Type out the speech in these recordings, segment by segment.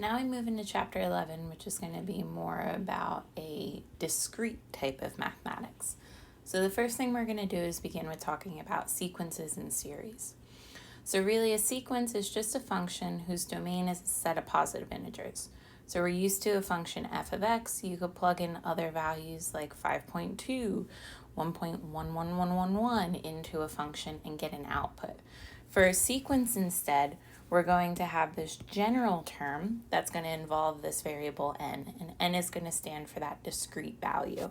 Now we move into chapter 11, which is going to be more about a discrete type of mathematics. So the first thing we're going to do is begin with talking about sequences and series. So really a sequence is just a function whose domain is a set of positive integers. So we're used to a function f of x. You could plug in other values like 5.2, 1.11111 into a function and get an output. For a sequence instead, we're going to have this general term that's going to involve this variable n, and n is going to stand for that discrete value.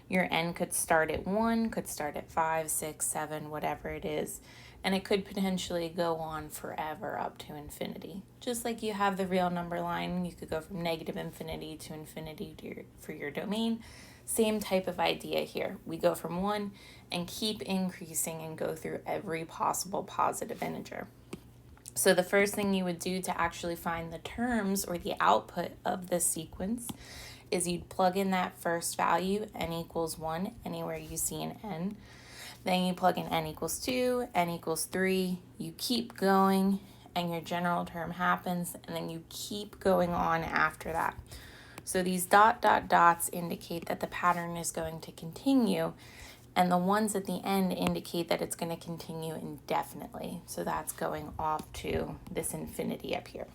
Your n could start at 1, could start at 5, 6, 7, whatever it is, and it could potentially go on forever up to infinity. Just like you have the real number line, you could go from negative infinity to infinity for your domain. Same type of idea here. We go from 1 and keep increasing and go through every possible positive integer. So the first thing you would do to actually find the terms or the output of this sequence is you'd plug in that first value, n equals 1, anywhere you see an n. Then you plug in n equals 2, n equals 3. You keep going, and your general term happens, and then you keep going on after that. So these dot, dot, dots indicate that the pattern is going to continue, and the ones at the end indicate that it's going to continue indefinitely. So that's going off to this infinity up here.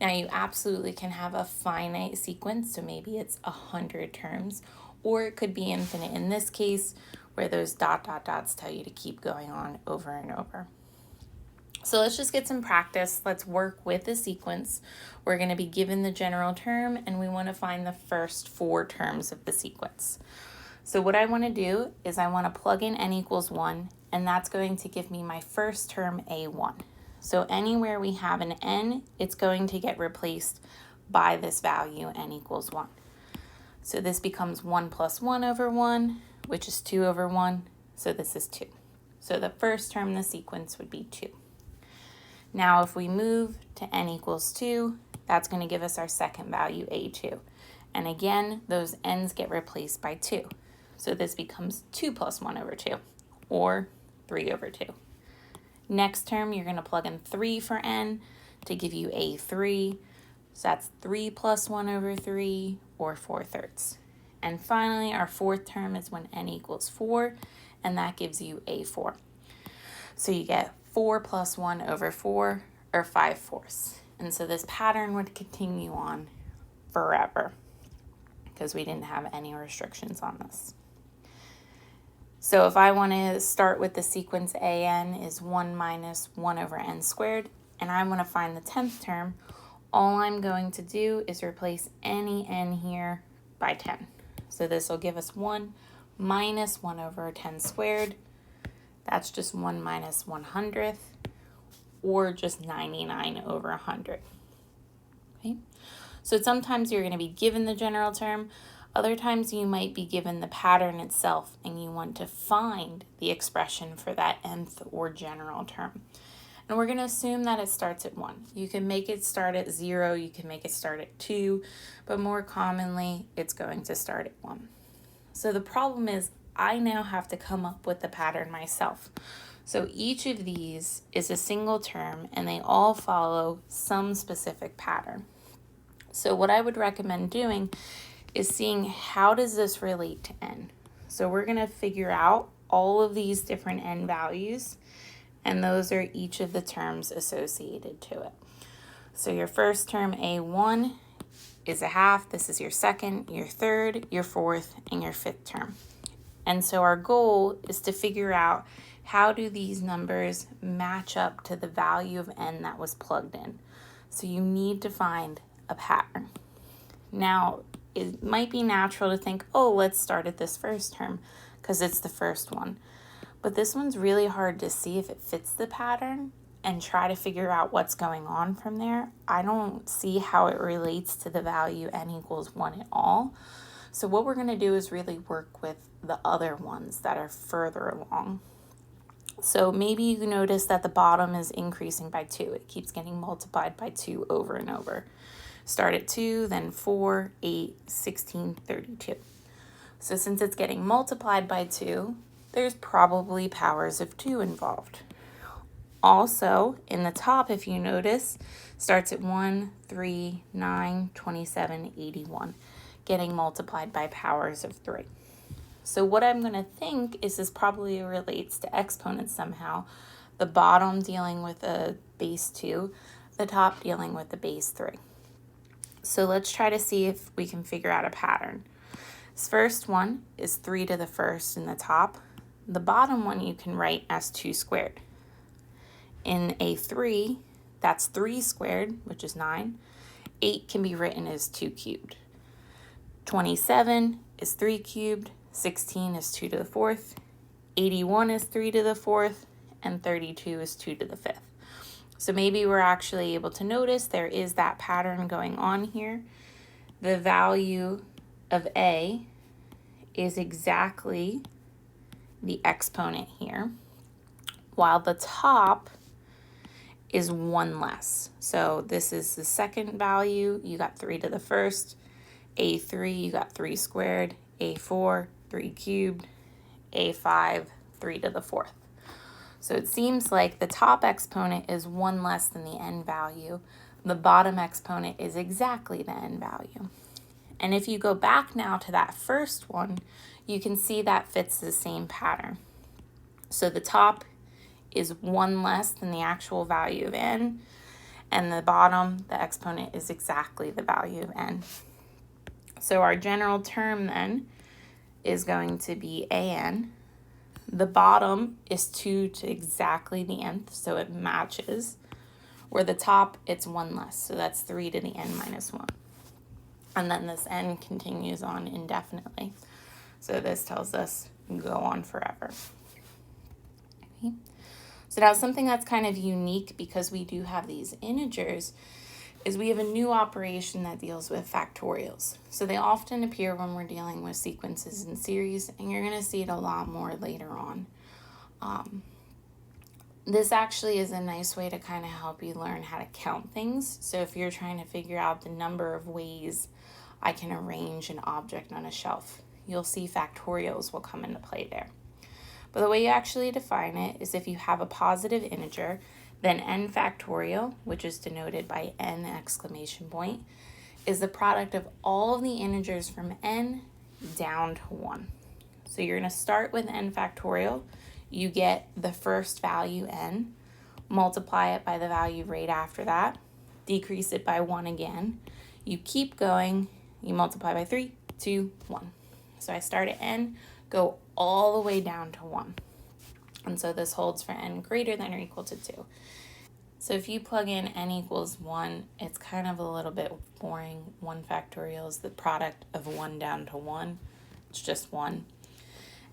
Now you absolutely can have a finite sequence, so maybe it's 100 terms, or it could be infinite in this case, where those dot, dot, dots tell you to keep going on over and over. So let's just get some practice. Let's work with the sequence. We're going to be given the general term, and we want to find the first 4 terms of the sequence. So what I want to do is I want to plug in n equals 1, and that's going to give me my first term, a1. So anywhere we have an n, it's going to get replaced by this value, n equals 1. So this becomes 1 plus 1 over 1, which is 2 over 1, so this is 2. So the first term in the sequence would be 2. Now if we move to n equals 2, that's going to give us our second value, a2. And again, those n's get replaced by 2. So this becomes 2 plus 1 over 2, or 3 over 2. Next term, you're going to plug in 3 for n to give you a3. So that's 3 plus 1 over 3, or 4/3. And finally, our fourth term is when n equals 4, and that gives you a4. So you get 4 plus 1 over 4, or 5/4. And so this pattern would continue on forever because we didn't have any restrictions on this. So if I want to start with the sequence an is 1 minus 1 over n squared, and I want to find the 10th term, all I'm going to do is replace any n here by 10. So this will give us 1 minus 1 over 10 squared. That's just 1 minus 100th, or just 99 over 100. Okay? So sometimes you're going to be given the general term. Other times you might be given the pattern itself and you want to find the expression for that nth or general term. And we're going to assume that it starts at 1. You can make it start at 0, you can make it start at 2, but more commonly it's going to start at 1. So the problem is I now have to come up with the pattern myself. So each of these is a single term and they all follow some specific pattern. So what I would recommend doing is seeing how does this relate to n. So we're going to figure out all of these different n values, and those are each of the terms associated to it. So your first term, a1, is a half. This is your second, your third, your fourth, and your fifth term. And so our goal is to figure out how do these numbers match up to the value of n that was plugged in. So you need to find a pattern. Now, it might be natural to think, oh, let's start at this first term because it's the first one. But this one's really hard to see if it fits the pattern and try to figure out what's going on from there. I don't see how it relates to the value n equals 1 at all. So what we're going to do is really work with the other ones that are further along. So maybe you notice that the bottom is increasing by 2. It keeps getting multiplied by 2 over and over. Start at 2, then 4, 8, 16, 32. So since it's getting multiplied by 2, there's probably powers of 2 involved. Also, in the top, if you notice, starts at 1, 3, 9, 27, 81, getting multiplied by powers of 3. So what I'm going to think is this probably relates to exponents somehow. The bottom dealing with a base 2, the top dealing with the base 3. So let's try to see if we can figure out a pattern. This first one is 3 to the first in the top. The bottom one you can write as 2 squared. In a 3, that's 3 squared, which is 9. 8 can be written as 2 cubed. 27 is 3 cubed. 16 is 2 to the 4th. 81 is 3 to the 4th. And 32 is 2 to the 5th. So maybe we're actually able to notice there is that pattern going on here. The value of A is exactly the exponent here, while the top is 1 less. So this is the second value. You got 3 to the first. A3, you got 3 squared. A4, 3 cubed. A5, 3 to the 4th. So it seems like the top exponent is 1 less than the end value. The bottom exponent is exactly the end value. And if you go back now to that first one, you can see that fits the same pattern. So the top is 1 less than the actual value of n, and the bottom, the exponent, is exactly the value of n. So our general term then is going to be an. The bottom is 2 to exactly the nth, so it matches. Where the top, it's 1 less, so that's 3 to the n minus 1. And then this n continues on indefinitely. So this tells us go on forever. Okay. So now something that's kind of unique because we do have these integers is we have a new operation that deals with factorials. So they often appear when we're dealing with sequences in series, and you're going to see it a lot more later on. This actually is a nice way to kind of help you learn how to count things. So if you're trying to figure out the number of ways I can arrange an object on a shelf, you'll see factorials will come into play there. But the way you actually define it is if you have a positive integer, then n factorial, which is denoted by n exclamation point, is the product of all of the integers from n down to 1. So you're going to start with n factorial. You get the first value n, multiply it by the value right after that, decrease it by 1 again. You keep going, you multiply by 3, 2, 1. So I start at n, go all the way down to 1. And so this holds for n greater than or equal to 2. So if you plug in n equals 1, it's kind of a little bit boring. 1 factorial is the product of 1 down to 1. It's just 1.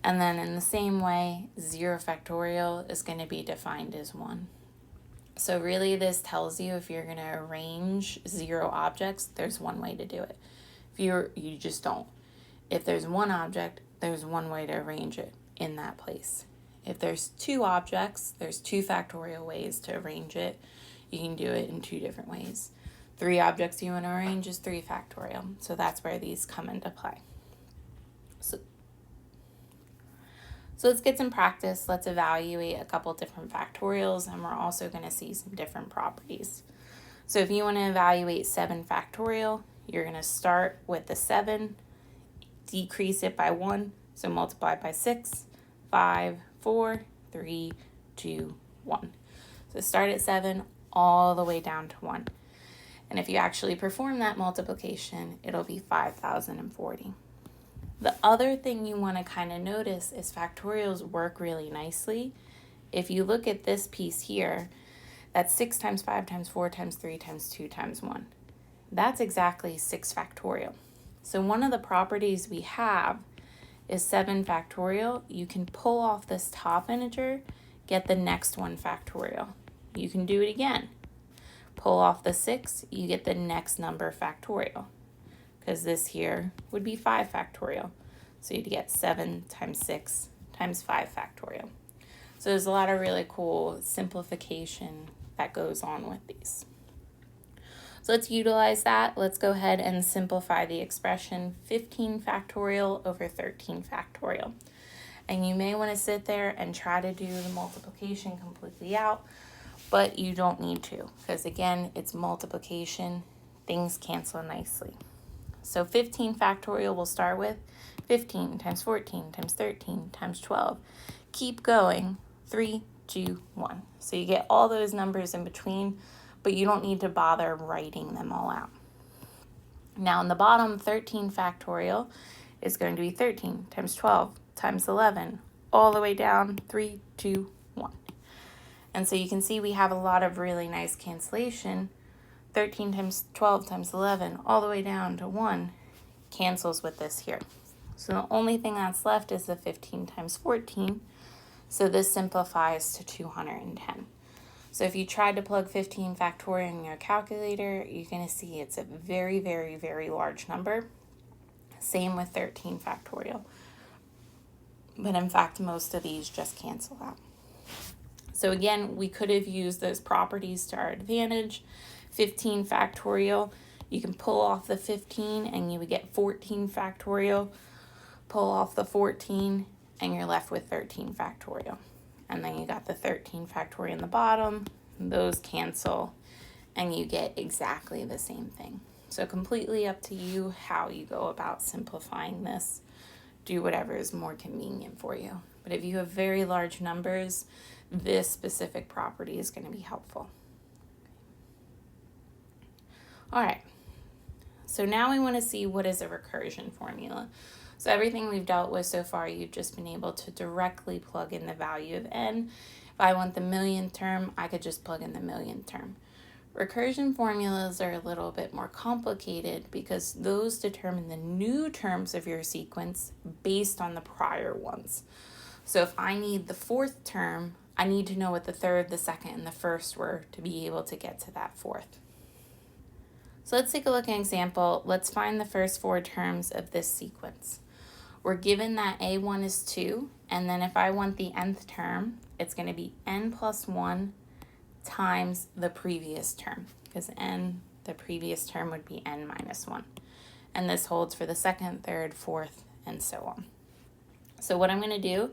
And then in the same way, 0 factorial is going to be defined as 1. So really this tells you if you're going to arrange 0 objects, there's one way to do it. If you just don't. If there's 1 object, there's one way to arrange it in that place. If there's 2 objects, there's 2 factorial ways to arrange it. You can do it in 2 different ways. 3 objects you want to arrange is 3 factorial. So that's where these come into play. So let's get some practice. Let's evaluate a couple different factorials, and we're also going to see some different properties. So if you want to evaluate 7 factorial, you're going to start with the 7, decrease it by 1, so multiply by 6, 5, 4, 3, 2, 1. So start at 7 all the way down to 1. And if you actually perform that multiplication, it'll be 5,040. The other thing you want to kind of notice is factorials work really nicely. If you look at this piece here, that's 6 times 5 times 4 times 3 times 2 times 1. That's exactly 6 factorial. So one of the properties we have is 7 factorial. You can pull off this top integer, get the next one factorial. You can do it again. Pull off the 6, you get the next number factorial, because this here would be 5 factorial. So you'd get 7 times 6 times 5 factorial. So there's a lot of really cool simplification that goes on with these. So let's utilize that. Let's go ahead and simplify the expression 15 factorial over 13 factorial. And you may want to sit there and try to do the multiplication completely out. but you don't need to, because again, it's multiplication. Things cancel nicely. So 15 factorial we'll start with 15 times 14 times 13 times 12. Keep going, 3, 2, 1. So you get all those numbers in between, but you don't need to bother writing them all out. Now in the bottom, 13 factorial is going to be 13 times 12 times 11, all the way down, 3, 2, 1. And so you can see we have a lot of really nice cancellation. 13 times 12 times 11, all the way down to 1, cancels with this here. So the only thing that's left is the 15 times 14. So this simplifies to 210. So if you tried to plug 15 factorial in your calculator, you're going to see it's a very, very, very large number. Same with 13 factorial. But in fact, most of these just cancel out. So again, we could have used those properties to our advantage. 15 factorial, you can pull off the 15 and you would get 14 factorial. Pull off the 14 and you're left with 13 factorial. And then you got the 13 factorial in the bottom. Those cancel and you get exactly the same thing. So completely up to you how you go about simplifying this. Do whatever is more convenient for you. But if you have very large numbers, this specific property is going to be helpful. All right, so now we want to see what is a recursion formula. So everything we've dealt with so far, you've just been able to directly plug in the value of n. If I want the millionth term, I could just plug in the millionth term. Recursion formulas are a little bit more complicated because those determine the new terms of your sequence based on the prior ones. So if I need the fourth term, I need to know what the third, the second, and the first were to be able to get to that fourth. So let's take a look at an example. Let's find the first 4 terms of this sequence. We're given that A1 is 2, and then if I want the nth term, it's going to be n plus 1 times the previous term, because n, the previous term, would be n minus 1. And this holds for the second, third, fourth, and so on. So what I'm going to do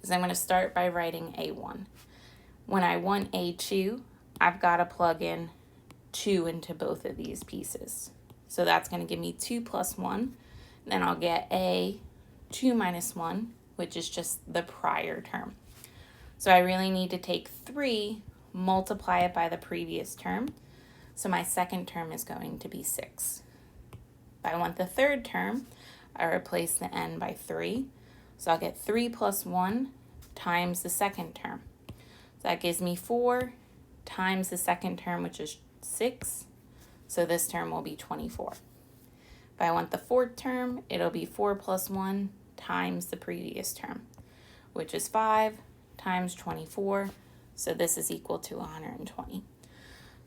is I'm going to start by writing A1. When I want A2, I've got to plug in 2 into both of these pieces. So that's going to give me 2 plus 1. Then I'll get A 2 minus 1, which is just the prior term. So I really need to take 3, multiply it by the previous term. So my second term is going to be 6. If I want the third term, I replace the n by 3. So I'll get 3 plus 1 times the second term. So that gives me 4 times the second term, which is 6. So this term will be 24. If I want the fourth term, it'll be 4 plus 1 times the previous term, which is 5 times 24. So this is equal to 120.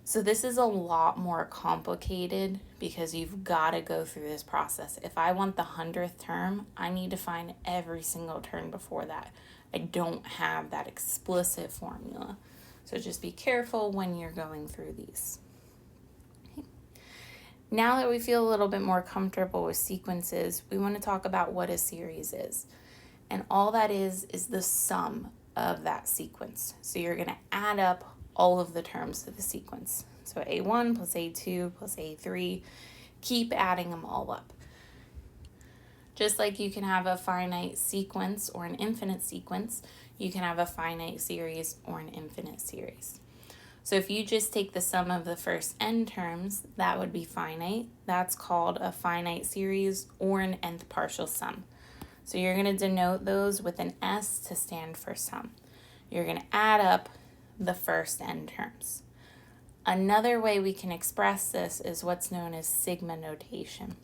So this is a lot more complicated because you've got to go through this process. If I want the 100th term, I need to find every single term before that. I don't have that explicit formula. So just be careful when you're going through these. Okay. Now that we feel a little bit more comfortable with sequences, we want to talk about what a series is. And all that is the sum of that sequence. So you're going to add up all of the terms of the sequence. So A1 plus A2 plus A3, keep adding them all up. Just like you can have a finite sequence or an infinite sequence, you can have a finite series or an infinite series. So if you just take the sum of the first n terms, that would be finite. That's called a finite series or an nth partial sum. So you're going to denote those with an S to stand for sum. You're going to add up the first n terms. Another way we can express this is what's known as sigma notation.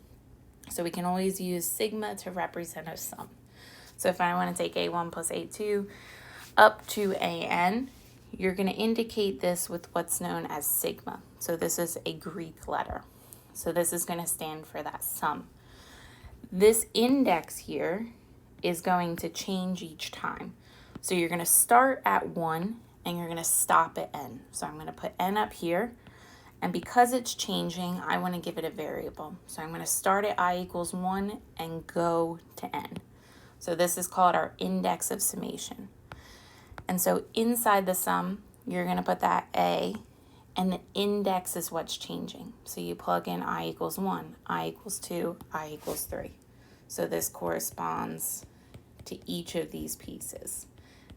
So we can always use sigma to represent a sum. So if I want to take A1 plus A2 up to AN, you're going to indicate this with what's known as sigma. So this is a Greek letter. So this is going to stand for that sum. This index here is going to change each time. So you're going to start at 1 and you're going to stop at n. So I'm going to put n up here. And because it's changing, I want to give it a variable. So I'm going to start at I equals 1 and go to n. So this is called our index of summation. And so inside the sum, you're going to put that A, and the index is what's changing. So you plug in I equals 1, I equals 2, I equals 3. So this corresponds to each of these pieces.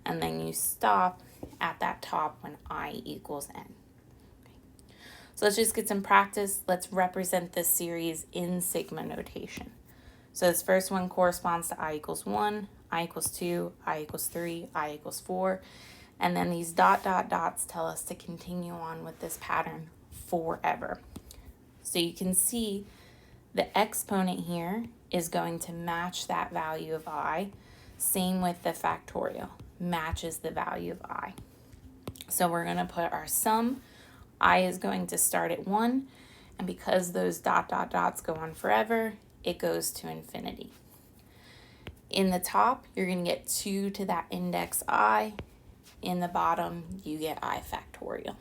And then you stop at that top when I equals n. So let's just get some practice. Let's represent this series in sigma notation. So this first one corresponds to I equals 1, I equals 2, I equals 3, I equals 4. And then these dot, dot, dots tell us to continue on with this pattern forever. So you can see the exponent here is going to match that value of I. Same with the factorial, matches the value of I. So we're going to put our sum. I is going to start at 1, and because those dot, dot, dots go on forever, it goes to infinity. In the top, you're going to get 2 to that index I. In the bottom, you get I factorial.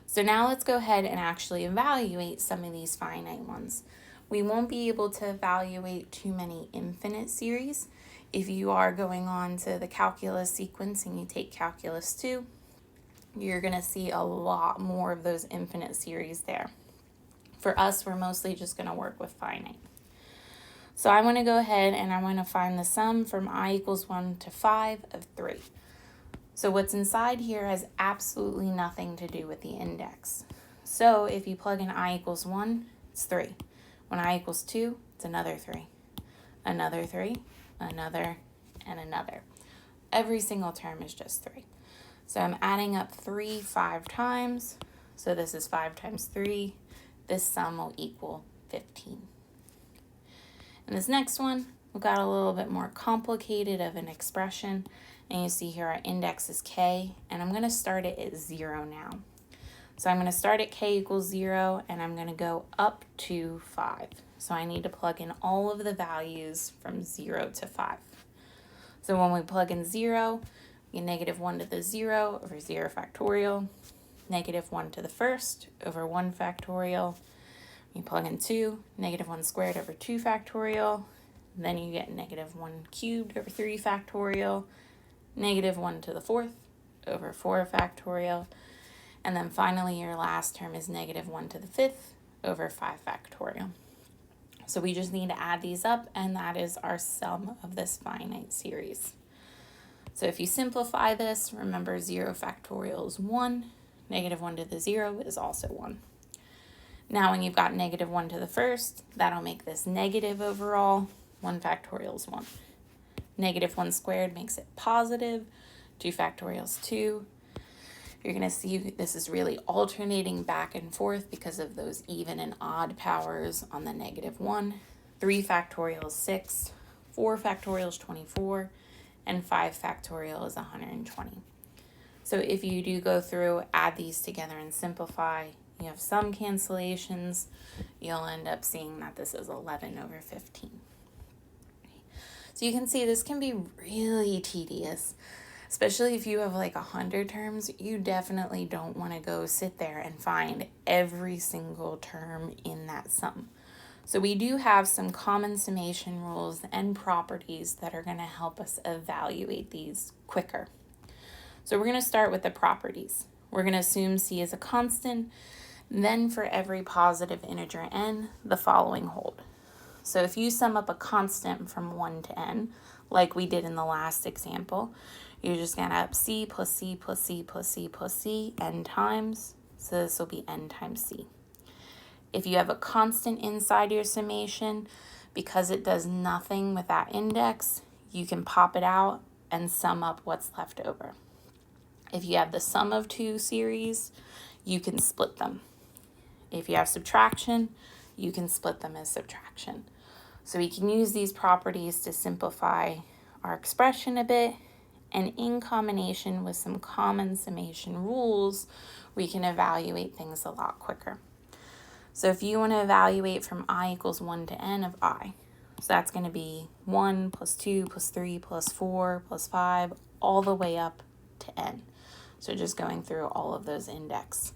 So now let's go ahead and actually evaluate some of these finite ones. We won't be able to evaluate too many infinite series. If you are going on to the calculus sequence and you take calculus 2, you're going to see a lot more of those infinite series there. For us, we're mostly just going to work with finite. So I want to go ahead and I want to find the sum from I equals 1 to 5 of 3. So what's inside here has absolutely nothing to do with the index. So if you plug in I equals 1, it's 3. When I equals 2, it's another 3. Another 3, another, and another. Every single term is just 3. So I'm adding up 3 5 times. So this is 5 times 3. This sum will equal 15. And this next one, we got a little bit more complicated of an expression. And you see here our index is k, and I'm going to start it at 0 now. So I'm going to start at k equals 0, and I'm going to go up to 5. So I need to plug in all of the values from 0 to 5. So when we plug in 0, we get negative 1 to the 0 over 0 factorial, negative 1 to the first over 1 factorial. You plug in 2, negative 1 squared over 2 factorial. Then you get negative 1 cubed over 3 factorial, negative 1 to the fourth over 4 factorial. And then finally, your last term is negative 1 to the fifth over 5 factorial. So we just need to add these up, and that is our sum of this finite series. So if you simplify this, remember 0 factorial is 1. Negative 1 to the 0 is also 1. Now when you've got negative 1 to the first, that'll make this negative overall. 1 factorial is 1. Negative 1 squared makes it positive. 2 factorial is 2. You're going to see this is really alternating back and forth because of those even and odd powers on the negative 1. 3 factorial is 6. 4 factorial is 24. And 5 factorial is 120. So if you do go through, add these together and simplify, you have some cancellations, you'll end up seeing that this is 11 over 15. So you can see this can be really tedious, especially if you have like 100 terms. You definitely don't want to go sit there and find every single term in that sum. So we do have some common summation rules and properties that are going to help us evaluate these quicker. So we're going to start with the properties. We're going to assume C is a constant. Then for every positive integer n, the following hold. So if you sum up a constant from 1 to n, like we did in the last example, you're just going to add up C plus C plus C plus C plus C n times. So this will be n times C. If you have a constant inside your summation, because it does nothing with that index, you can pop it out and sum up what's left over. If you have the sum of two series, you can split them. If you have subtraction, you can split them as subtraction. So we can use these properties to simplify our expression a bit, and in combination with some common summation rules, we can evaluate things a lot quicker. So if you want to evaluate from I equals 1 to n of I, so that's going to be 1 plus 2 plus 3 plus 4 plus 5 all the way up to n. So just going through all of those index.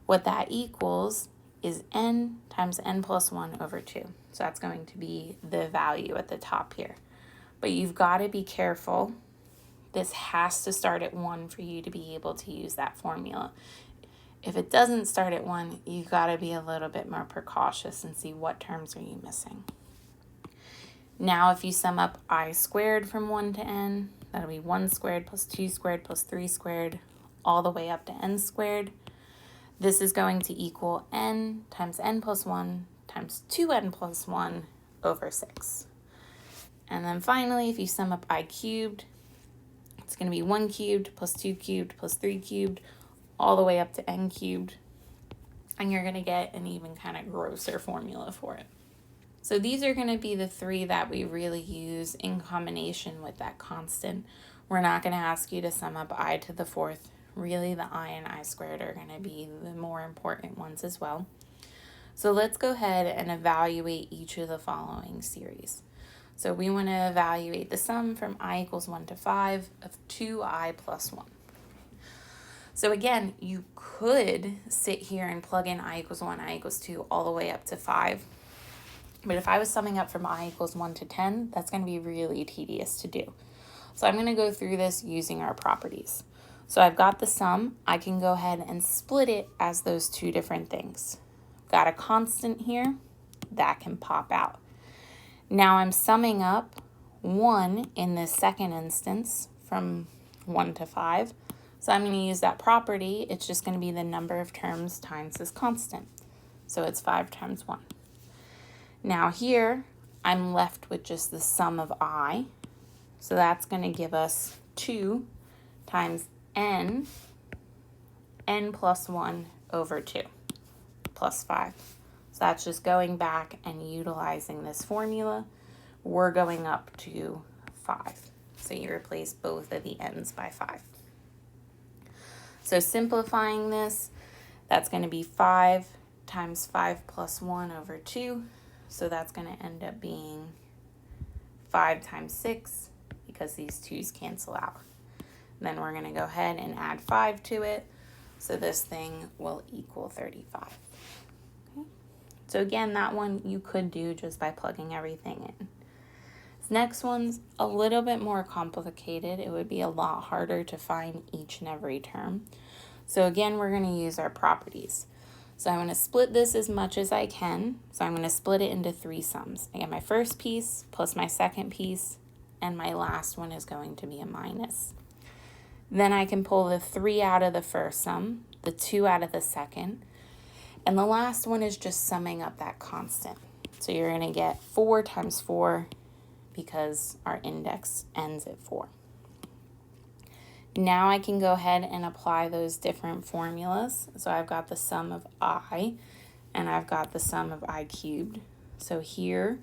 What that equals is n times n plus 1 over 2. So that's going to be the value at the top here. But you've got to be careful This has to start at 1 for you to be able to use that formula. If it doesn't start at 1, you've got to be a little bit more precautious and see what terms are you missing. Now, if you sum up I squared from 1 to n, that'll be 1 squared plus 2 squared plus 3 squared, all the way up to n squared. This is going to equal n times n plus 1 times 2n plus 1 over 6. And then finally, if you sum up I cubed, it's going to be 1 cubed plus 2 cubed plus 3 cubed, all the way up to n cubed. And you're going to get an even kind of grosser formula for it. So these are going to be the 3 that we really use in combination with that constant. We're not going to ask you to sum up I to the 4th. Really, the I and I squared are going to be the more important ones as well. So let's go ahead and evaluate each of the following series. So we want to evaluate the sum from I equals 1 to 5 of 2i plus 1. So again, you could sit here and plug in I equals 1, I equals 2, all the way up to 5. But if I was summing up from I equals 1 to 10, that's going to be really tedious to do. So I'm going to go through this using our properties. So I've got the sum. I can go ahead and split it as those two different things. Got a constant here. That can pop out. Now I'm summing up 1 in this second instance from 1 to 5. So I'm going to use that property. It's just going to be the number of terms times this constant. So it's 5 times 1. Now here, I'm left with just the sum of I. So that's going to give us 2 times n plus 1 over 2, plus 5. So that's just going back and utilizing this formula. We're going up to 5. So you replace both of the n's by 5. So simplifying this, that's going to be 5 times 5 plus 1 over 2. So that's going to end up being 5 times 6 because these 2's cancel out. Then we're going to go ahead and add 5 to it. So this thing will equal 35. Okay. So again, that one you could do just by plugging everything in. This next one's a little bit more complicated. It would be a lot harder to find each and every term. So again, we're going to use our properties. So I'm going to split this as much as I can. So I'm going to split it into 3 sums. I get my first piece plus my second piece, and my last one is going to be a minus. Then I can pull the 3 out of the first sum, the 2 out of the second, and the last one is just summing up that constant. So you're going to get 4 times 4 because our index ends at 4. Now I can go ahead and apply those different formulas. So I've got the sum of I, and I've got the sum of I cubed. So here,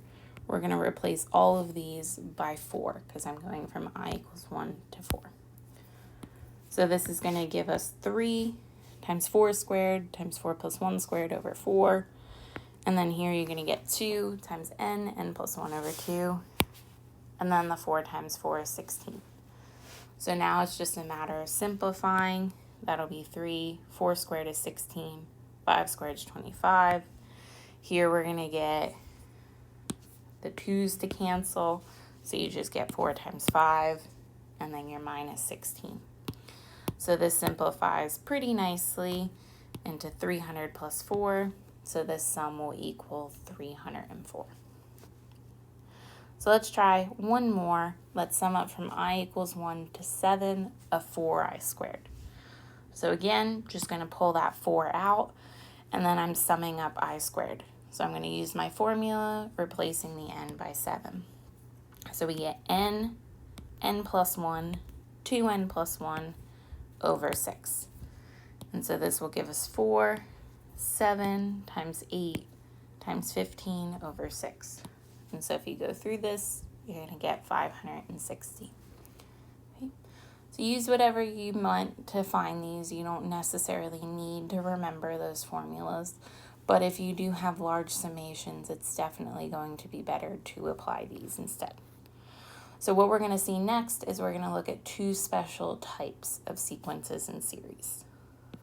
we're going to replace all of these by 4 because I'm going from I equals 1 to 4. So this is going to give us 3 times 4 squared times 4 plus 1 squared over 4. And then here you're going to get 2 times n plus 1 over 2. And then the 4 times 4 is 16. So now it's just a matter of simplifying. That'll be 3. 4 squared is 16. 5 squared is 25. Here we're going to get the 2's to cancel. So you just get 4 times 5. And then you're minus 16. So this simplifies pretty nicely into 300 plus 4. So this sum will equal 304. So let's try one more. Let's sum up from I equals 1 to 7 of 4i squared. So again, just going to pull that 4 out, and then I'm summing up I squared. So I'm going to use my formula, replacing the n by 7. So we get n plus 1, 2n plus 1, over 6. And so this will give us 4, 7 times 8 times 15 over 6. And so if you go through this, you're going to get 560. Okay. So use whatever you want to find these. You don't necessarily need to remember those formulas. But if you do have large summations, it's definitely going to be better to apply these instead. So what we're going to see next is we're going to look at 2 special types of sequences and series.